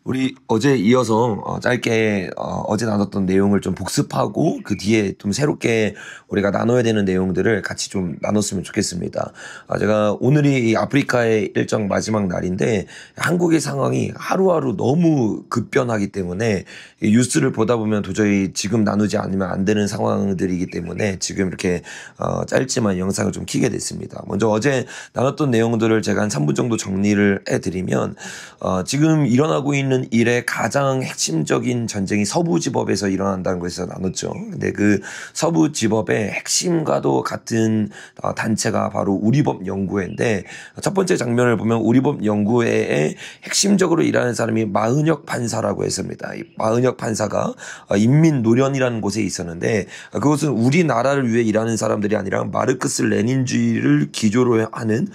우리 어제 이어서 짧게 어제 나눴던 내용을 좀 복습하고 그 뒤에 좀 새롭게 우리가 나눠야 되는 내용들을 같이 좀 나눴으면 좋겠습니다. 제가 오늘이 이 아프리카의 일정 마지막 날인데 한국의 상황이 하루하루 너무 급변하기 때문에 이 뉴스를 보다 보면 도저히 지금 나누지 않으면 안 되는 상황들이기 때문에 지금 이렇게 짧지만 영상을 좀 켜게 됐습니다. 먼저 어제 나눴던 내용들을 제가 한 3분 정도 정리를 해드리면 지금 일어나고 있는 일의 가장 핵심적인 전쟁이 서부지법에서 일어난다는 것에서 나눴죠. 근데 그 서부지법의 핵심과도 같은 단체가 바로 우리법연구회인데 첫 번째 장면을 보면 우리법연구회에 핵심적으로 일하는 사람이 마은혁 판사라고 했습니다. 이 마은혁 판사가 인민노련이라는 곳에 있었는데 그것은 우리나라를 위해 일하는 사람들이 아니라 마르크스 레닌주의를 기조로 하는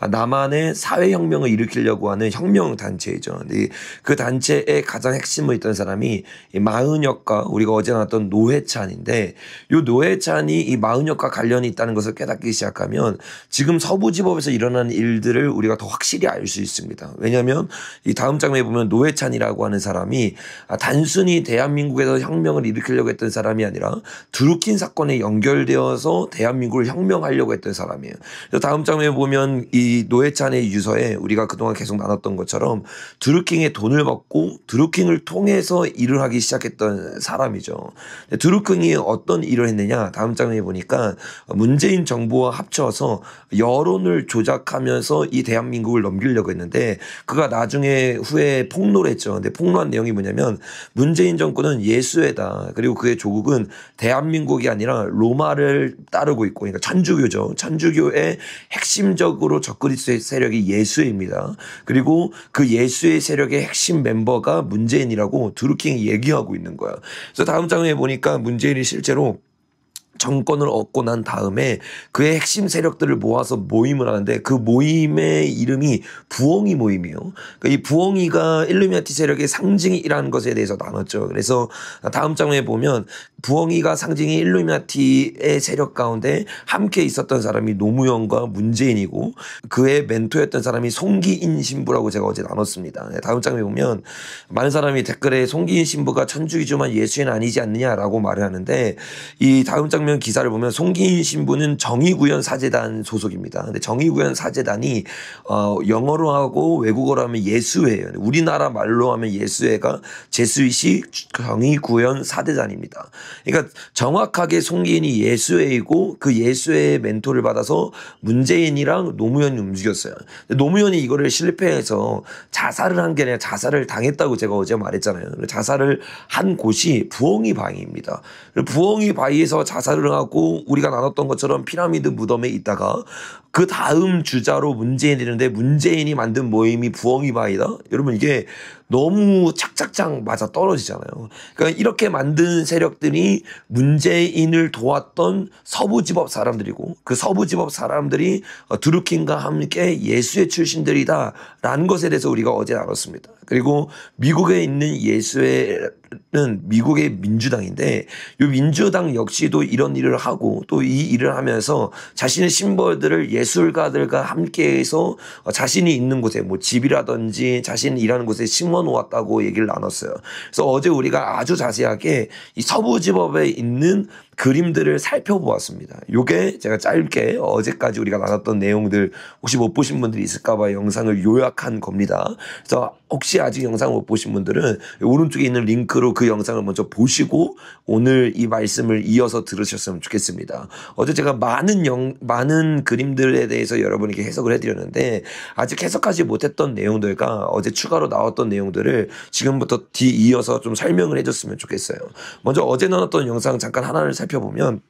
남한의 사회혁명을 일으키려고 하는 혁명단체이죠. 근데 그 단체의 가장 핵심을 있던 사람이 이 마은혁과 우리가 어제 나왔던 노회찬인데 이 노회찬이 이 마은혁과 관련이 있다는 것을 깨닫기 시작하면 지금 서부지법에서 일어나는 일들을 우리가 더 확실히 알 수 있습니다. 왜냐하면 이 다음 장면에 보면 노회찬이라고 하는 사람이 단순히 대한민국에서 혁명을 일으키려고 했던 사람이 아니라 드루킹 사건에 연결되어서 대한민국을 혁명하려고 했던 사람이에요. 그래서 다음 장면에 보면 이 노회찬의 유서에 우리가 그동안 계속 나눴던 것처럼 드루킹의 돈을 받고 드루킹을 통해서 일을 하기 시작했던 사람이죠. 드루킹이 어떤 일을 했느냐 다음 장면에 보니까 문재인 정부와 합쳐서 여론을 조작하면서 이 대한민국을 넘기려고 했는데 그가 나중에 후에 폭로를 했죠. 근데 폭로한 내용이 뭐냐면 문재인 정권은 예수회다. 그리고 그의 조국은 대한민국이 아니라 로마를 따르고 있고 그러니까 천주교죠. 천주교의 핵심적으로 적그리스도의 세력이 예수회입니다. 그리고 그 예수의 세력의 핵심 멤버가 문재인이라고 드루킹이 얘기하고 있는 거야. 그래서 다음 장면에 보니까 문재인이 실제로 정권을 얻고 난 다음에 그의 핵심 세력들을 모아서 모임을 하는데 그 모임의 이름이 부엉이 모임이에요. 그러니까 이 부엉이가 일루미나티 세력의 상징이라는 것에 대해서 나눴죠. 그래서 다음 장면에 보면 부엉이가 상징이 일루미나티의 세력 가운데 함께 있었던 사람이 노무현과 문재인이고 그의 멘토였던 사람이 송기인 신부라고 제가 어제 나눴습니다. 다음 장면에 보면 많은 사람이 댓글에 송기인 신부가 천주교지만 예수인 아니지 않느냐라고 말을 하는데 이 다음 장면 기사를 보면 송기인 신부는 정의구현 사제단 소속입니다. 근데 정의구현 사제단이 영어로 하고 외국어로 하면 예수회예요. 우리나라 말로 하면 예수회가 제수이식 정의구현 사제단입니다. 그러니까 정확하게 송기인이 예수회이고 그 예수회의 멘토를 받아서 문재인이랑 노무현이 움직였어요. 노무현이 이거를 실패해서 자살을 한 게 아니라 자살을 당했다고 제가 어제 말했잖아요. 자살을 한 곳이 부엉이 바위입니다. 부엉이 바위에서 자살을 하고 우리가 나눴던 것처럼 피라미드 무덤에 있다가 그 다음 주자로 문재인이 되는데 문재인이 만든 모임이 부엉이 바위다. 여러분 이게 너무 착착착 맞아 떨어지잖아요. 그러니까 이렇게 만든 세력들이 문재인을 도왔던 서부지법 사람들이고 그 서부지법 사람들이 드루킹과 함께 예수의 출신들이다라는 것에 대해서 우리가 어제 나눴습니다. 그리고 미국에 있는 예수회는 미국의 민주당인데 이 민주당 역시도 이런 일을 하고 또 이 일을 하면서 자신의 심벌들을 예술가들과 함께해서 자신이 있는 곳에 뭐 집이라든지 자신이 일하는 곳에 심어 놓았다고 얘기를 나눴어요. 그래서 어제 우리가 아주 자세하게 이 서부지법에 있는 그림들을 살펴보았습니다. 요게 제가 짧게 어제까지 우리가 나눴던 내용들 혹시 못 보신 분들이 있을까봐 영상을 요약한 겁니다. 그래서 혹시 아직 영상 못 보신 분들은 오른쪽에 있는 링크로 그 영상을 먼저 보시고 오늘 이 말씀을 이어서 들으셨으면 좋겠습니다. 어제 제가 많은 그림들에 대해서 여러분에게 해석을 해드렸는데 아직 해석하지 못했던 내용들과 어제 추가로 나왔던 내용들을 지금부터 이어서 좀 설명을 해줬으면 좋겠어요. 먼저 어제 나눴던 영상 잠깐 하나를 살펴보면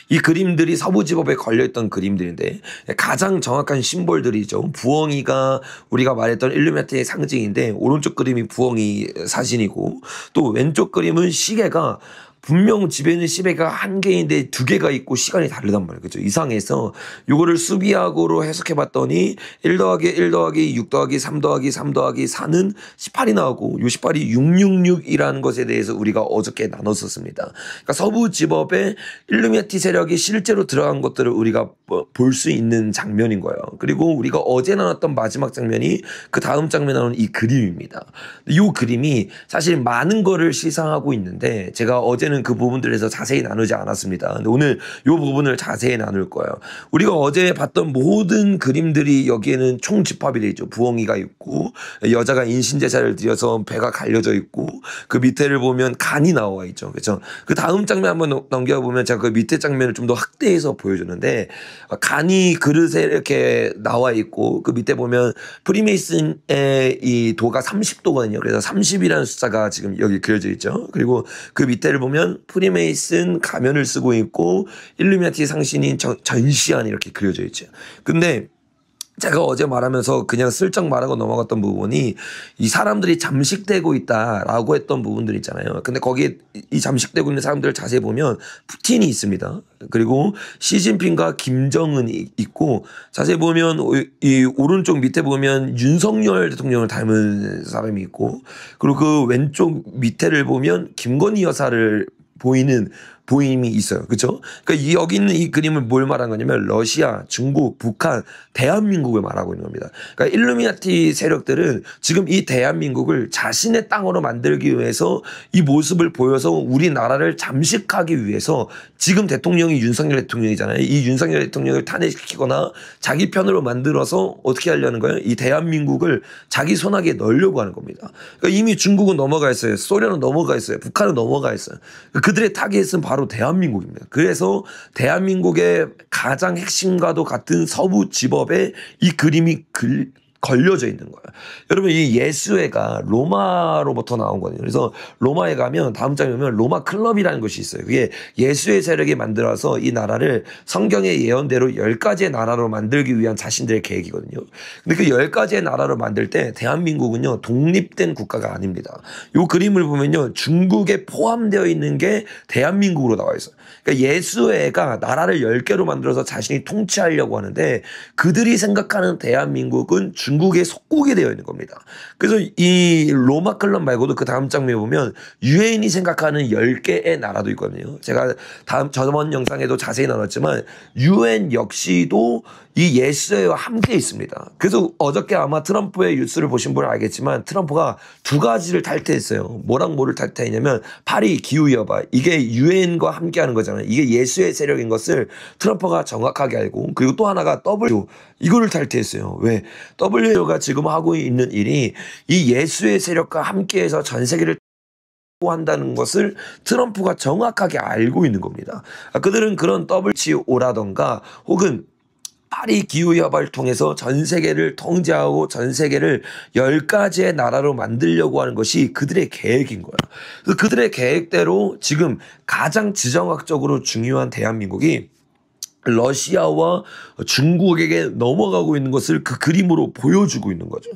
이 그림들이 서부지법에 걸려있던 그림들인데 가장 정확한 심볼들이죠. 부엉이가 우리가 말했던 일루미나티의 상징인데 오른쪽 그림이 부엉이 사진이고 또 왼쪽 그림은 시계가 분명 집에 있는 시계가 한 개인데 두 개가 있고 시간이 다르단 말이에요. 그죠? 이상해서 요거를 수비하고로 해석해 봤더니 1 더하기 1 더하기 6 더하기 3 더하기 3 더하기 4는 18이 나오고 요 18이 666이라는 것에 대해서 우리가 어저께 나눴었습니다. 그러니까 서부 지법에 일루미나티 세력이 실제로 들어간 것들을 우리가 볼 수 있는 장면인 거예요. 그리고 우리가 어제 나눴던 마지막 장면이 그 다음 장면에 나오는 이 그림입니다. 이 그림이 사실 많은 거를 시사하고 있는데 제가 어제는 그 부분들에서 자세히 나누지 않았습니다. 근데 오늘 이 부분을 자세히 나눌 거예요. 우리가 어제 봤던 모든 그림들이 여기에는 총집합이 되어 있죠. 부엉이가 있고 여자가 인신제사를 드려서 배가 갈려져 있고 그 밑에를 보면 간이 나와 있죠. 그렇죠? 그 다음 장면 한번 넘겨보면 제가 그 밑에 장면을 좀 더 확대해서 보여주는데 간이 그릇에 이렇게 나와 있고 그 밑에 보면 프리메이슨의 이 도가 30도거든요. 그래서 30이라는 숫자가 지금 여기 그려져 있죠. 그리고 그 밑에를 보면 프리메이슨 가면을 쓰고 있고 일루미나티 상신인 전시안 이렇게 그려져 있죠. 근데 제가 어제 말하면서 그냥 슬쩍 말하고 넘어갔던 부분이 이 사람들이 잠식되고 있다라고 했던 부분들 있잖아요. 근데 거기에 이 잠식되고 있는 사람들을 자세히 보면 푸틴이 있습니다. 그리고 시진핑과 김정은이 있고 자세히 보면 이 오른쪽 밑에 보면 윤석열 대통령을 닮은 사람이 있고 그리고 그 왼쪽 밑에를 보면 김건희 여사를 보이는 보임이 있어요. 그렇죠? 그러니까 여기 있는 이 그림을 뭘 말하는 거냐면 러시아, 중국, 북한, 대한민국을 말하고 있는 겁니다. 그러니까 일루미나티 세력들은 지금 이 대한민국을 자신의 땅으로 만들기 위해서 이 모습을 보여서 우리나라를 잠식하기 위해서 지금 대통령이 윤석열 대통령이잖아요. 이 윤석열 대통령을 탄핵시키거나 자기 편으로 만들어서 어떻게 하려는 거예요? 이 대한민국을 자기 손아귀에 넣으려고 하는 겁니다. 그러니까 이미 중국은 넘어가 있어요. 소련은 넘어가 있어요. 북한은 넘어가 있어요. 그들의 타겟은 바로 대한민국입니다. 그래서 대한민국의 가장 핵심과도 같은 서부 지법에 이 그림이 걸려져 있는 거예요. 여러분 이 예수회가 로마로부터 나온 거예요. 그래서 로마에 가면 다음 장에 보면 로마 클럽이라는 것이 있어요. 그게 예수의 세력이 만들어서 이 나라를 성경의 예언대로 10가지의 나라로 만들기 위한 자신들의 계획이거든요. 근데 그 10가지의 나라로 만들 때 대한민국은요 독립된 국가가 아닙니다. 이 그림을 보면요 중국에 포함되어 있는 게 대한민국으로 나와 있어요. 그러니까 예수회가 나라를 10개로 만들어서 자신이 통치하려고 하는데 그들이 생각하는 대한민국은 중국의 속국이 되어 있는 겁니다. 그래서 이 로마 클럽 말고도 그 다음 장면에 보면 유엔이 생각하는 10개의 나라도 있거든요. 제가 저번 영상에도 자세히 나눴지만 유엔 역시도 이 예수회와 함께 있습니다. 그래서 어저께 아마 트럼프의 뉴스를 보신 분은 알겠지만 트럼프가 두 가지를 탈퇴했어요. 뭐랑 뭐를 탈퇴했냐면 파리 기후협약 이게 유엔과 함께 하는 거잖아요. 이게 예수의 세력인 것을 트럼프가 정확하게 알고 그리고 또 하나가 W 이거를 탈퇴했어요. 왜? W가 지금 하고 있는 일이 이 예수의 세력과 함께해서 전 세계를 한다는 것을 트럼프가 정확하게 알고 있는 겁니다. 그들은 그런 WTO라던가 혹은 파리 기후협약을 통해서 전 세계를 통제하고 전 세계를 10가지의 나라로 만들려고 하는 것이 그들의 계획인 거예요. 그래서 그들의 계획대로 지금 가장 지정학적으로 중요한 대한민국이 러시아와 중국에게 넘어가고 있는 것을 그 그림으로 보여주고 있는 거죠.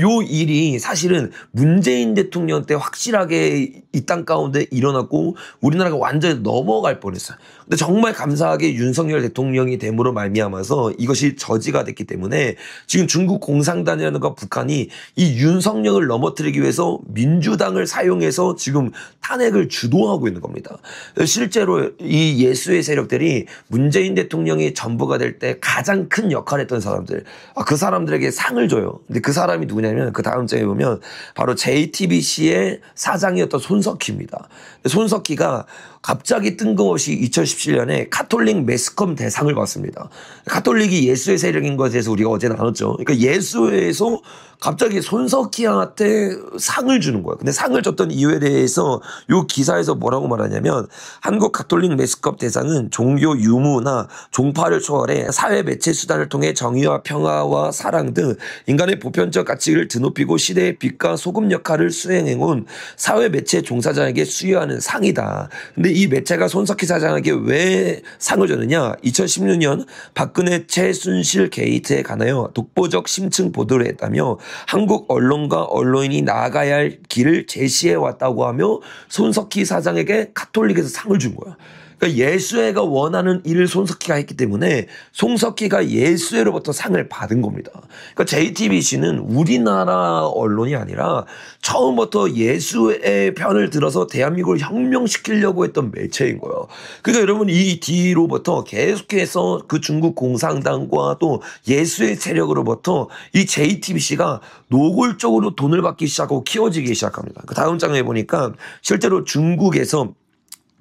요 일이 사실은 문재인 대통령 때 확실하게 이 땅 가운데 일어났고 우리나라가 완전히 넘어갈 뻔했어요. 근데 정말 감사하게 윤석열 대통령이 됨으로 말미암아서 이것이 저지가 됐기 때문에 지금 중국 공산당이라든가 북한이 이 윤석열을 넘어뜨리기 위해서 민주당을 사용해서 지금 탄핵을 주도하고 있는 겁니다. 실제로 이 예수의 세력들이 문재인 대통령이 전부가 될 때 가장 큰 역할을 했던 사람들, 그 사람들에게 상을 줘요. 근데 그 사람이 누구냐면 그 다음 장에 보면 바로 JTBC의 사장이었던 손석희입니다. 손석희가 갑자기 뜬금없이 2017년에 가톨릭 매스컴 대상을 받습니다. 가톨릭이 예수의 세력인 것에 대해서 우리가 어제 나눴죠. 그러니까 예수회에서 갑자기 손석희한테 상을 주는 거예요. 근데 상을 줬던 이유에 대해서 이 기사에서 뭐라고 말하냐면 한국 가톨릭 매스컴 대상은 종교 유무나 종파를 초월해 사회 매체 수단을 통해 정의와 평화와 사랑 등 인간의 보편적 가치를 드높이고 시대의 빛과 소금 역할을 수행해온 사회 매체 종사자에게 수여하는 상이다. 근데 이 매체가 손석희 사장에게 왜 상을 줬느냐? 2016년 박근혜 최순실 게이트에 관하여 독보적 심층 보도를 했다며 한국 언론과 언론인이 나아가야 할 길을 제시해 왔다고 하며 손석희 사장에게 카톨릭에서 상을 준 거야. 그러니까 예수회가 원하는 일을 손석희가 했기 때문에 손석희가 예수회로부터 상을 받은 겁니다. 그러니까 JTBC는 우리나라 언론이 아니라 처음부터 예수의 편을 들어서 대한민국을 혁명시키려고 했던 매체인 거예요. 그러니까 여러분 이 뒤로부터 계속해서 그 중국 공산당과 또 예수의 세력으로부터 이 JTBC가 노골적으로 돈을 받기 시작하고 키워지기 시작합니다. 그 다음 장에 보니까 실제로 중국에서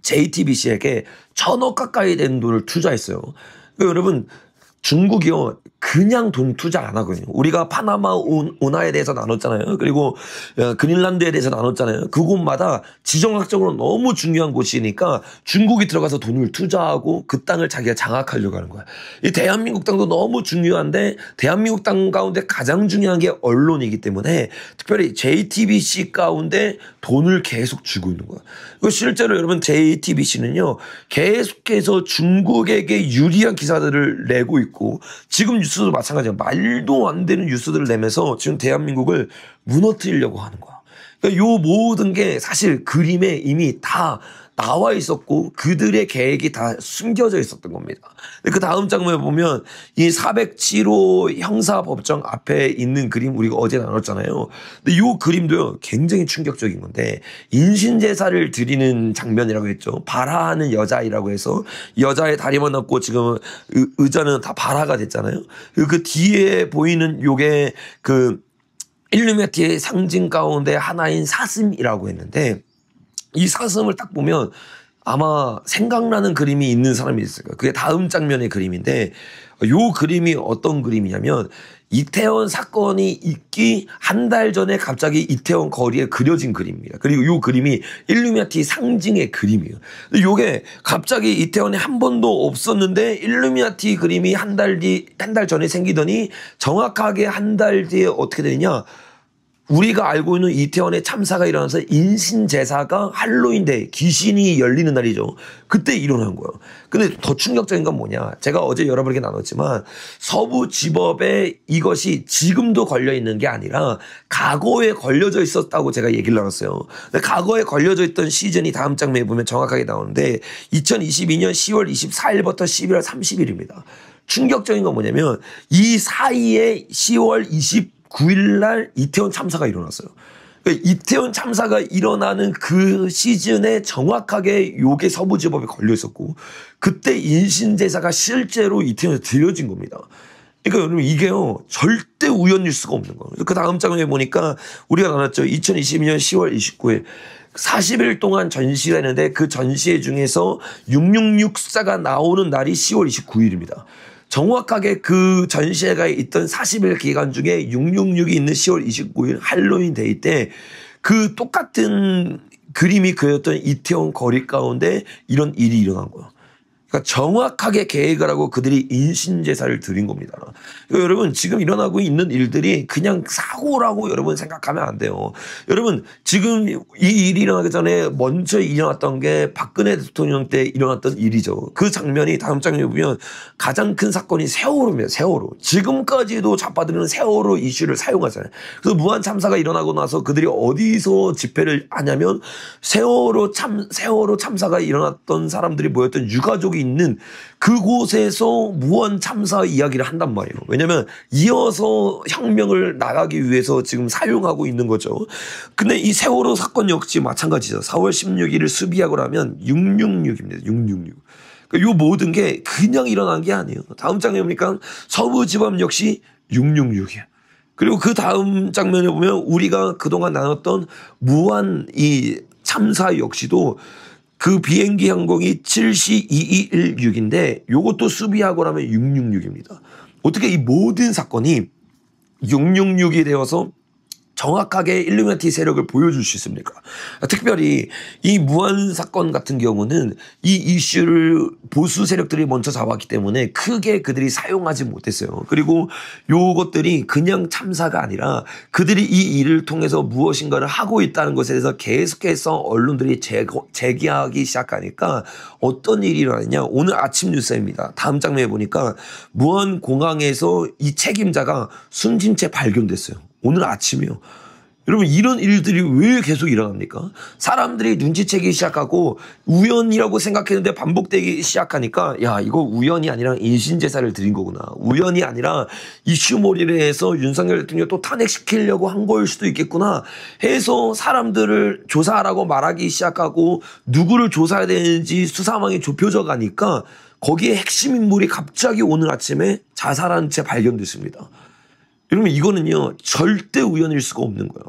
JTBC에게 1,000억 가까이 되는 돈을 투자했어요. 그러니까 여러분 중국이요 그냥 돈 투자 안 하거든요. 우리가 파나마 운하에 대해서 나눴잖아요. 그리고 그린란드에 대해서 나눴잖아요. 그곳마다 지정학적으로 너무 중요한 곳이니까 중국이 들어가서 돈을 투자하고 그 땅을 자기가 장악하려고 하는 거야. 이 대한민국 땅도 너무 중요한데 대한민국 땅 가운데 가장 중요한 게 언론이기 때문에 특별히 JTBC 가운데 돈을 계속 주고 있는 거야. 실제로 여러분 JTBC는요 계속해서 중국에게 유리한 기사들을 내고 있고 지금 뉴스도 마찬가지야. 말도 안 되는 뉴스들을 내면서 지금 대한민국을 무너뜨리려고 하는 거야. 그러니까 요 모든 게 사실 그림에 이미 다 나와 있었고 그들의 계획이 다 숨겨져 있었던 겁니다. 그 다음 장면에 보면 이 407호 형사법정 앞에 있는 그림 우리가 어제 나눴잖아요. 근데 이 그림도요 굉장히 충격적인 건데 인신제사를 드리는 장면이라고 했죠. 발하하는 여자이라고 해서 여자의 다리만 없고 지금 의자는 다 발하가 됐잖아요. 그 뒤에 보이는 요게 그 일루미나티의 상징 가운데 하나인 사슴이라고 했는데 이 사슴을 딱 보면 아마 생각나는 그림이 있는 사람이 있을 거예요. 그게 다음 장면의 그림인데 요 그림이 어떤 그림이냐면 이태원 사건이 있기 한 달 전에 갑자기 이태원 거리에 그려진 그림입니다. 그리고 요 그림이 일루미나티 상징의 그림이에요. 근데 요게 갑자기 이태원에 한 번도 없었는데 일루미나티 그림이 한 달 전에 생기더니 정확하게 한 달 뒤에 어떻게 되냐? 우리가 알고 있는 이태원의 참사가 일어나서 인신제사가 할로윈데이 귀신이 열리는 날이죠. 그때 일어난 거예요. 근데 더 충격적인 건 뭐냐. 제가 어제 여러분에게 나눴지만 서부지법에 이것이 지금도 걸려있는 게 아니라 과거에 걸려져 있었다고 제가 얘기를 나눴어요. 근데 과거에 걸려져 있던 시즌이 다음 장면에 보면 정확하게 나오는데 2022년 10월 24일부터 11월 30일입니다. 충격적인 건 뭐냐면 이 사이에 10월 29일 날 이태원 참사가 일어났어요. 그러니까 이태원 참사가 일어나는 그 시즌에 정확하게 요게 서부지법에 걸려 있었고 그때 인신제사가 실제로 이태원에서 드려진 겁니다. 그러니까 여러분 이게요 절대 우연일 수가 없는 거예요. 그 다음 장면에 보니까 우리가 나눴죠. 2022년 10월 29일 40일 동안 전시가 했는데 그 전시회 중에서 666 숫자가 나오는 날이 10월 29일입니다. 정확하게 그 전시회가 있던 40일 기간 중에 666이 있는 10월 29일 할로윈 데이 때 그 똑같은 그림이 그렸던 이태원 거리 가운데 이런 일이 일어난 거예요. 그러니까 정확하게 계획을 하고 그들이 인신제사를 드린 겁니다. 그러니까 여러분 지금 일어나고 있는 일들이 그냥 사고라고 여러분 생각하면 안 돼요. 여러분 지금 이 일이 일어나기 전에 먼저 일어났던 게 박근혜 대통령 때 일어났던 일이죠. 그 장면이 다음 장면에 보면 가장 큰 사건이 세월호입니다. 세월호. 지금까지도 좌파들은 세월호 이슈를 사용하잖아요. 그래서 무한 참사가 일어나고 나서 그들이 어디서 집회를 하냐면 세월호 참사가 일어났던 사람들이 모였던 유가족이 있는 그곳에서 무한 참사 이야기를 한단 말이에요. 왜냐하면 이어서 혁명을 나가기 위해서 지금 사용하고 있는 거죠. 근데 이 세월호 사건 역시 마찬가지죠. 4월 16일을 수비하고 나면 666입니다. 666. 그러니까 이 모든 게 그냥 일어난 게 아니에요. 다음 장면에 보니까 서부지법 역시 666이에요. 그리고 그 다음 장면에 보면 우리가 그동안 나눴던 무한 이 참사 역시도 그 비행기 항공이 7C2216인데 요것도 수비하고 나면 666입니다. 어떻게 이 모든 사건이 666이 되어서 정확하게 일루미나티 세력을 보여줄 수 있습니까? 특별히 이 무한 사건 같은 경우는 이 이슈를 보수 세력들이 먼저 잡았기 때문에 크게 그들이 사용하지 못했어요. 그리고 요것들이 그냥 참사가 아니라 그들이 이 일을 통해서 무엇인가를 하고 있다는 것에 대해서 계속해서 언론들이 제기하기 시작하니까 어떤 일이 일어나냐. 오늘 아침 뉴스입니다. 다음 장면에 보니까 무안공항에서 이 책임자가 숨진 채 발견됐어요. 오늘 아침이요. 여러분 이런 일들이 왜 계속 일어납니까? 사람들이 눈치채기 시작하고 우연이라고 생각했는데 반복되기 시작하니까 야 이거 우연이 아니라 인신제사를 드린 거구나. 우연이 아니라 이슈몰이를 해서 윤석열 대통령 또 탄핵시키려고 한 거일 수도 있겠구나 해서 사람들을 조사하라고 말하기 시작하고 누구를 조사해야 되는지 수사망이 좁혀져 가니까 거기에 핵심 인물이 갑자기 오늘 아침에 자살한 채 발견됐습니다. 여러분 이거는요 절대 우연일 수가 없는 거예요.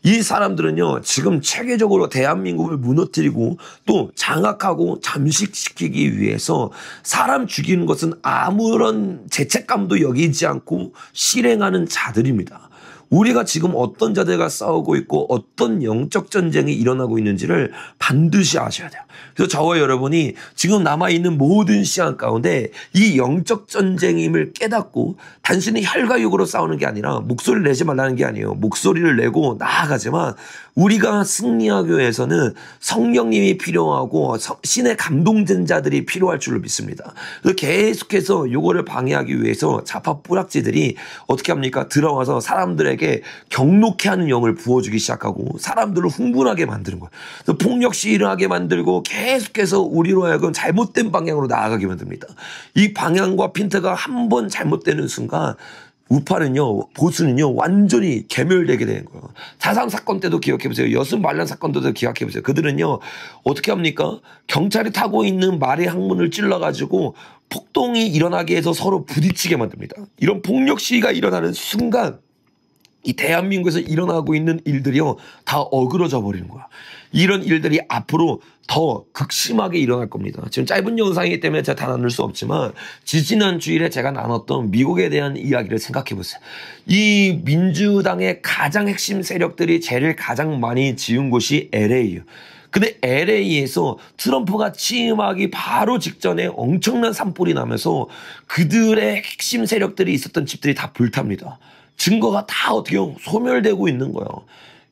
이 사람들은요 지금 체계적으로 대한민국을 무너뜨리고 또 장악하고 잠식시키기 위해서 사람 죽이는 것은 아무런 죄책감도 여기지 않고 실행하는 자들입니다. 우리가 지금 어떤 자들과 싸우고 있고 어떤 영적 전쟁이 일어나고 있는지를 반드시 아셔야 돼요. 그래서 저와 여러분이 지금 남아있는 모든 시간 가운데 이 영적 전쟁임을 깨닫고 단순히 혈과 육으로 싸우는 게 아니라 목소리를 내지 말라는 게 아니에요. 목소리를 내고 나아가지만 우리가 승리하기 위해서는 성령님이 필요하고 신의 감동된 자들이 필요할 줄로 믿습니다. 그래서 계속해서 요거를 방해하기 위해서 좌파 뿌락지들이 어떻게 합니까? 들어와서 사람들에게 경록해 하는 영을 부어주기 시작하고 사람들을 흥분하게 만드는 거예요. 그래서 폭력 시위를 하게 만들고 계속해서 우리로 하여금 잘못된 방향으로 나아가게 만듭니다. 이 방향과 핀트가 한 번 잘못되는 순간 우파는요, 보수는요, 완전히 개멸되게 되는 거예요. 자삼 사건 때도 기억해보세요. 여순 반란 사건 때도 기억해보세요. 그들은요, 어떻게 합니까? 경찰이 타고 있는 말의 항문을 찔러가지고 폭동이 일어나게 해서 서로 부딪히게 만듭니다. 이런 폭력 시위가 일어나는 순간 이 대한민국에서 일어나고 있는 일들이요 다 어그러져 버리는 거야. 이런 일들이 앞으로 더 극심하게 일어날 겁니다. 지금 짧은 영상이기 때문에 제가 다 나눌 수 없지만 지지난 주일에 제가 나눴던 미국에 대한 이야기를 생각해 보세요. 이 민주당의 가장 핵심 세력들이 죄를 가장 많이 지은 곳이 LA예요. 근데 LA에서 트럼프가 취임하기 바로 직전에 엄청난 산불이 나면서 그들의 핵심 세력들이 있었던 집들이 다 불탑니다. 증거가 다 어떻게 소멸되고 있는 거예요.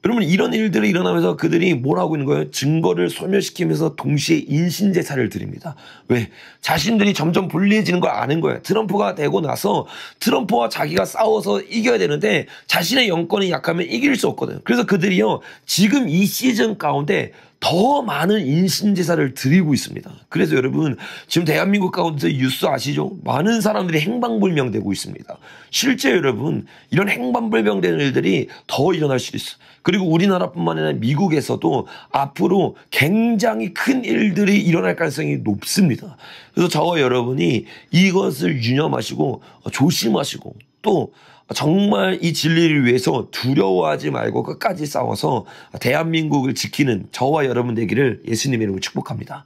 여러분 이런 일들이 일어나면서 그들이 뭘 하고 있는 거예요? 증거를 소멸시키면서 동시에 인신제사를 드립니다. 왜? 자신들이 점점 불리해지는 걸 아는 거예요. 트럼프가 되고 나서 트럼프와 자기가 싸워서 이겨야 되는데 자신의 영권이 약하면 이길 수 없거든요. 그래서 그들이요 지금 이 시즌 가운데 더 많은 인신제사를 드리고 있습니다. 그래서 여러분 지금 대한민국 가운데 뉴스 아시죠? 많은 사람들이 행방불명되고 있습니다. 실제 여러분 이런 행방불명되는 일들이 더 일어날 수도 있어요. 그리고 우리나라뿐만 아니라 미국에서도 앞으로 굉장히 큰 일들이 일어날 가능성이 높습니다. 그래서 저와 여러분이 이것을 유념하시고 조심하시고 또 정말 이 진리를 위해서 두려워하지 말고 끝까지 싸워서 대한민국을 지키는 저와 여러분 되기를 예수님의 이름으로 축복합니다.